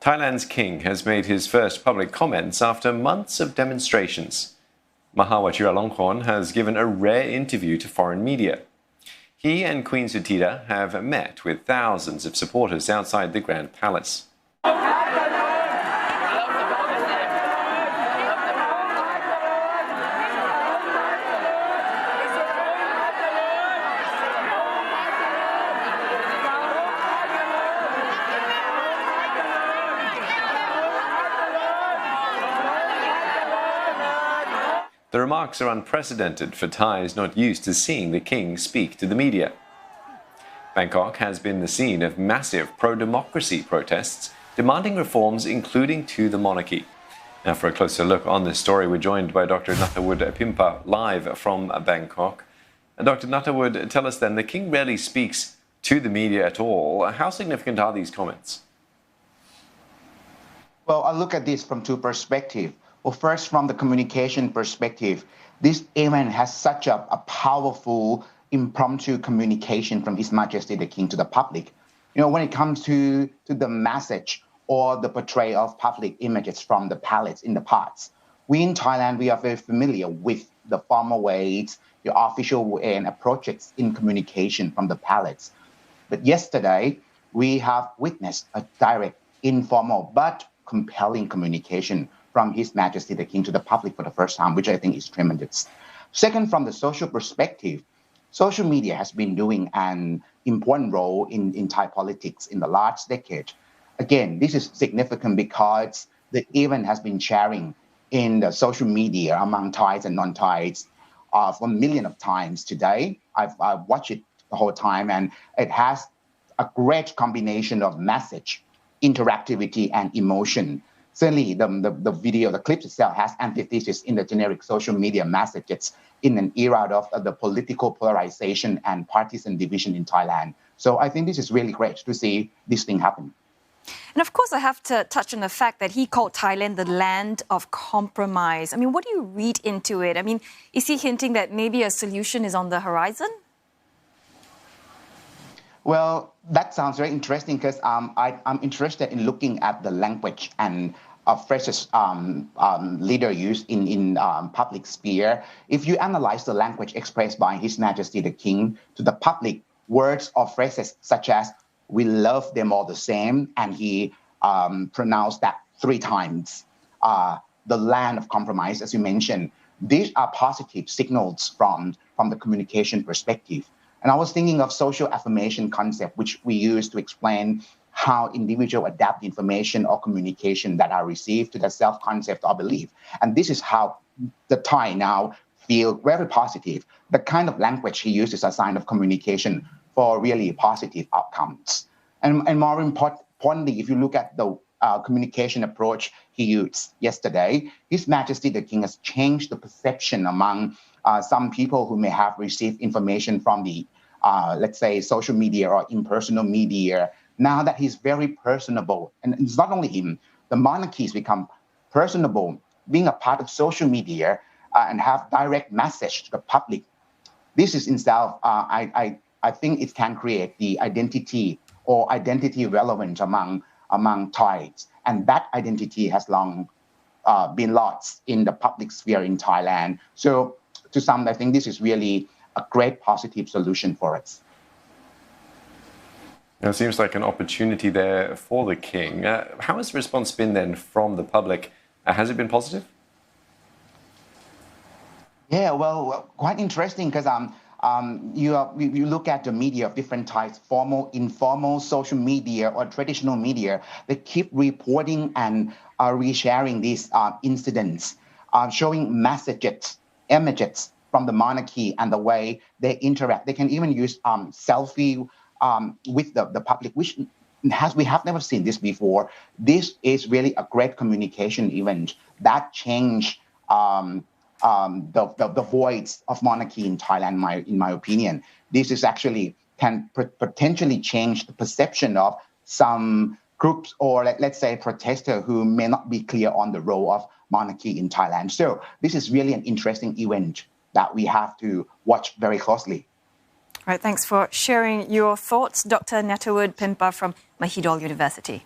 Thailand's king has made his first public comments after months of demonstrations. Maha Vajiralongkorn has given a rare interview to foreign media. He and Queen Suthida have met with thousands of supporters outside the Grand Palace. The remarks are unprecedented for Thais not used to seeing the king speak to the media. Bangkok has been the scene of massive pro-democracy protests demanding reforms including to the monarchy. Now for a closer look on this story, we're joined by Dr. Nattavud Pimpa live from Bangkok. And Dr. Nattavud, tell us then, the king rarely speaks to the media at all. How significant are these comments? Well, I look at this from two perspectives. Well, first, from the communication perspective, this event has such a powerful impromptu communication from His Majesty the King to the public. You know, when it comes to the message or the portrayal of public images from the palace in the past, we in Thailand, we are very familiar with the formal ways, the official way and approaches in communication from the palace. But yesterday, we have witnessed a direct, informal, but compelling communication from His Majesty the King to the public for the first time, which I think is tremendous. Second, from the social perspective, social media has been doing an important role in Thai politics in the last decade. Again, this is significant because the event has been sharing in the social media among Thais and non-Thais for millions of times today. I've watched it the whole time, and it has a great combination of message, interactivity, and emotion. Certainly, the video, the clip itself has antithesis in the generic social media messages in an era of the political polarization and partisan division in Thailand. So I think this is really great to see this thing happen. And of course, I have to touch on the fact that he called Thailand the land of compromise. I mean, what do you read into it? I mean, is he hinting that maybe a solution is on the horizon? Well, that sounds very interesting because I'm interested in looking at the language and phrases leader use in public sphere. If you analyze the language expressed by His Majesty the King to the public, words or phrases such as "we love them all the same," and he pronounced that 3 times. The land of compromise, as you mentioned, these are positive signals from the communication perspective. And I was thinking of social affirmation concept, which we use to explain how individuals adapt information or communication that are received to the self-concept or belief. And this is how the Thai now feel very positive. The kind of language he uses is a sign of communication for really positive outcomes. And more importantly, if you look at the communication approach he used yesterday, His Majesty the King has changed the perception among some people who may have received information from the, let's say, social media or impersonal media. Now that he's very personable, and it's not only him, the monarchies become personable, being a part of social media and have direct message to the public. This is itself, I think it can create the identity or identity relevance among Thais. And that identity has long been lost in the public sphere in Thailand. So to some, I think this is really a great positive solution for us. It seems like an opportunity there for the king. How has the response been then from the public? Has it been positive? Yeah, well, quite interesting because you look at the media of different types, formal, informal, social media or traditional media, they keep reporting and resharing these incidents, showing messages, images from the monarchy and the way they interact. They can even use selfie with the public, which we have never seen this before. This is really a great communication event that changed the voice of monarchy in Thailand, in my opinion. This is actually can potentially change the perception of some groups or let's say protesters who may not be clear on the role of monarchy in Thailand. So this is really an interesting event that we have to watch very closely. All right, thanks for sharing your thoughts, Dr. Nattavud Pimpa from Mahidol University.